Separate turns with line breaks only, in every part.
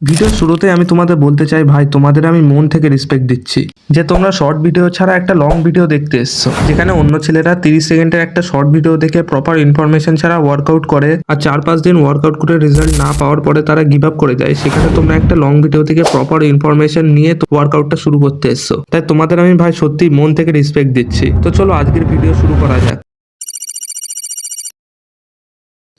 ভিডিওর শুরুতে আমি তোমাদের বলতে চাই ভাই, তোমাদের আমি মন থেকে রেসপেক্ট দিচ্ছি যে তোমরা শর্ট ভিডিও ছাড়া একটা লং ভিডিও দেখতে এসছো, যেখানে অন্য ছেলেরা 30 সেকেন্ডের একটা শর্ট ভিডিও দেখে প্রপার ইনফরমেশন ছাড়া ওয়ার্কআউট করে আর 4-5 দিন ওয়ার্কআউট করে রেজাল্ট না পাওয়ার পরে তারা গিভ আপ করে যায়। সেখানে তোমরা একটা লং ভিডিও থেকে প্রপার ইনফরমেশন নিয়ে ওয়ার্কআউটটা শুরু করতে এসছো, তাই তোমাদের আমি ভাই সত্যি মন থেকে রেসপেক্ট দিচ্ছি। তো চলো আজকের ভিডিও শুরু করা যাক।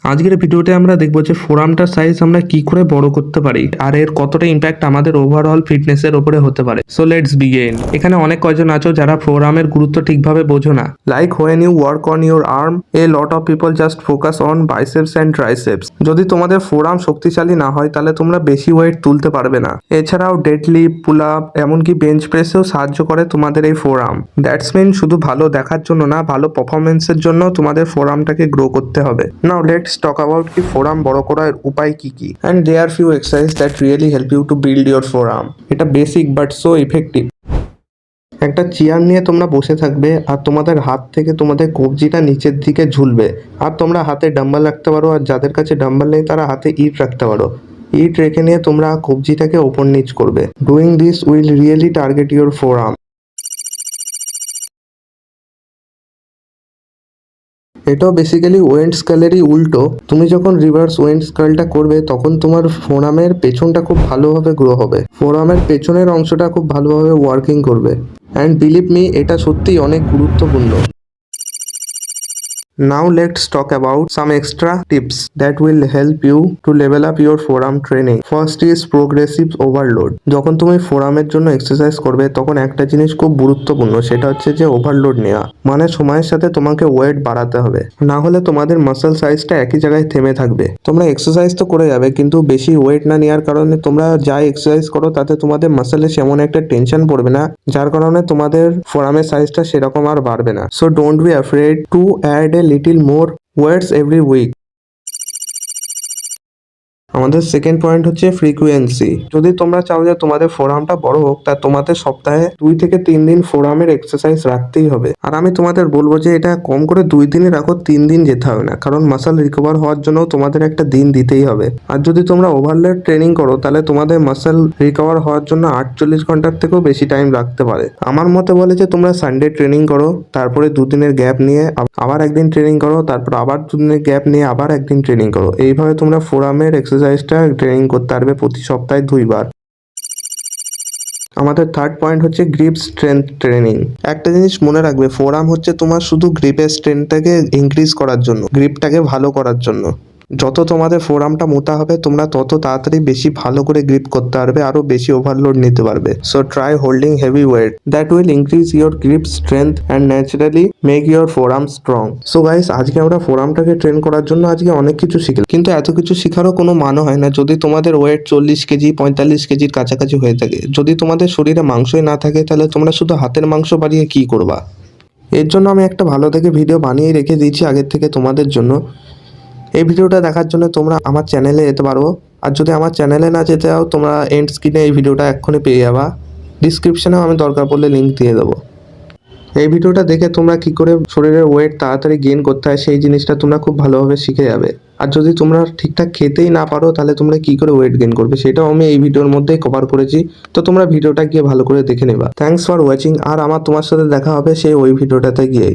আজকের ভিডিওতে আমরা দেখবো যে ফোরামটার সাইজ আমরা কি করে বড় করতে পারি আর এর কতটা ইম্প্যাক্ট আমাদের ওভারঅল ফিটনেসের উপরে হতে পারে। So let's begin. এখানে অনেক কয়জন আছো যারা ফোরামের গুরুত্ব ঠিকভাবে বোঝো না। Like when you work on your arm, a lot of people just focus on biceps and triceps. যদি তোমাদের ফোরাম শক্তিশালী না হয় তাহলে তোমরা বেশি ওয়েট তুলতে পারবে না। এছাড়াও ডেডলিফট, পুল আপ, এমনকি বেঞ্চ প্রেসেও সাহায্য করে তোমাদের এই ফোরাম। দ্যাটস মিন শুধু ভালো দেখার জন্য না, ভালো পারফরমেন্সের জন্য তোমাদের ফোরামটাকে গ্রো করতে হবে। নাও লেটস টক অ্যাবাউট কি ফোরাম বড় করার উপায় কি কি, and there are few exercise that really help you to build your forearm. এটা বেসিক বাট সো ইফেক্টিভ। একটা চেয়ার নিয়ে তোমরা বসে থাকবে আর তোমাদের হাত থেকে তোমাদের কবজিটা নিচের দিকে ঝুলবে আর তোমরা হাতে ডাম্বেল রাখতে পারো, আর যাদের কাছে ডাম্বেল নেই তারা হাতে ইট রাখতে পারো। ইট রেখে নিয়ে তোমরা কবজিটাকে ওপর নিচ করবে। Doing this will really target your forum. এটাও বেসিক্যালি ওয়েন্ট স্কেলেরই উল্টো। তুমি যখন রিভার্স ওয়েন্ট স্কেলটা করবে তখন তোমার ফোরামের পেছনটা খুব ভালোভাবে গ্রো হবে, ফোরামের পেছনের অংশটা খুব ভালোভাবে ওয়ার্কিং করবে। অ্যান্ড বিলিভ মি, এটা সত্যিই অনেক গুরুত্বপূর্ণ। Now let's talk about some extra tips that will help you to level up your forearm training. First is progressive overload. যখন তুমি ফোরামের জন্য এক্সারসাইজ করবে তখন একটা জিনিস খুব গুরুত্বপূর্ণ, সেটা হচ্ছে যে ওভারলোড নেওয়া। মানে সময়ের সাথে তোমাকে ওয়েট বাড়াতে হবে, না হলে তোমাদের মাসল সাইজটা একই জায়গায় থেমে থাকবে। তোমরা এক্সারসাইজ তো করে যাবে কিন্তু বেশি ওয়েট না নেওয়ার কারণে তোমরা যা এক্সারসাইজ করো তাতে তোমাদের মাসলে সেমন একটা টেনশন পড়বে না, যার কারণে তোমাদের ফোরামের সাইজটা সেরকম আর বাড়বে না। So don't be afraid to add a little more weights every week. আমাদের সেকেন্ড পয়েন্ট হচ্ছে ফ্রিকুয়েন্সি। যদি তোমরা চাও যে তোমাদের ফোরামটা বড় হোক, তা তোমাদের সপ্তাহে 2 থেকে 3 দিন ফোরামের এক্সারসাইজ রাখতেই হবে। আর আমি তোমাদের বলবো যে এটা কম করে 2 দিনই রাখো, 3 দিন যেতে হবে না, কারণ মাসল রিকভার হওয়ার জন্য তোমাদের একটা দিন দিতেই হবে। আর যদি তোমরা ওভারলোড ট্রেনিং করো তাহলে তোমাদের মাসল রিকভার হওয়ার জন্য 48 ঘন্টার থেকেও বেশি টাইম লাগতে পারে। আমার মতে বলে যে তোমরা সানডে ট্রেনিং করো, তারপরে 2 দিনের গ্যাপ নিয়ে আবার একদিন ট্রেনিং করো, তারপর আবার 2 দিনের গ্যাপ নিয়ে আবার একদিন ট্রেনিং করো। এইভাবে তোমরা ফোরামের এক্সারসাইজটা ট্রেনিং করতে পারবে প্রতি সপ্তাহে 2 বার। আমাদের থার্ড পয়েন্ট হচ্ছে গ্রিপ স্ট্রেংথ ট্রেনিং। একটা জিনিস মনে রাখবে, ফোরাম হচ্ছে তোমার শুধু গ্রিপের স্ট্রেংথটাকে ইনক্রিজ করার জন্য, গ্রিপটাকে ভালো করার জন্য। যত তোমাদের ফোরামটা মোটা হবে তোমরা তত তাড়াতাড়ি বেশি ভালো করে গ্রিপ করতে পারবে, আরো বেশি ওভারলোড নিতে পারবে। So try holding heavy weight, that will increase your grip strength and naturally make your forearm strong. So guys, আজকে আমরা ফোরামটাকে ট্রেন করার জন্য আজকে অনেক কিছু শিখলাম, কিন্তু এত কিছু শেখারও কোনো মানে হয় না যদি তোমাদের ওয়েট 40 কেজি 45 কেজির কাছাকাছি হয়ে থাকে। যদি তোমাদের শরীরে মাংসই না থাকে তাহলে তোমরা শুধু হাতের মাংস বাড়িয়ে কি করবা? এর জন্য আমি একটা ভালো থেকে ভিডিও বানিয়ে রেখে দিয়েছি আগের থেকে তোমাদের জন্য। এই ভিডিওটা দেখার জন্য তোমরা আমার চ্যানেলে যেতে পারো, আর যদি আমার চ্যানেলে না যেতে চাও তোমরা এন্ড স্ক্রিনে এই ভিডিওটা এক্ষুনি পেয়ে যাবা। ডিসক্রিপশনেও আমি দরকার পড়লে লিঙ্ক দিয়ে দেবো। এই ভিডিওটা দেখে তোমরা কি করে শরীরের ওয়েট তাড়াতাড়ি গেইন করতে হয় সেই জিনিসটা তোমরা খুব ভালোভাবে শিখে যাবে। আর যদি তোমরা ঠিকঠাক খেতেই না পারো তাহলে তোমরা কি করে ওয়েট গেইন করবে সেটাও আমি এই ভিডিওর মধ্যেই কভার করেছি। তো তোমরা ভিডিওটা গিয়ে ভালো করে দেখে নেবা। Thanks for watching. আর আমার তোমার সাথে দেখা হবে সেই ওই ভিডিওটাতে গিয়ে।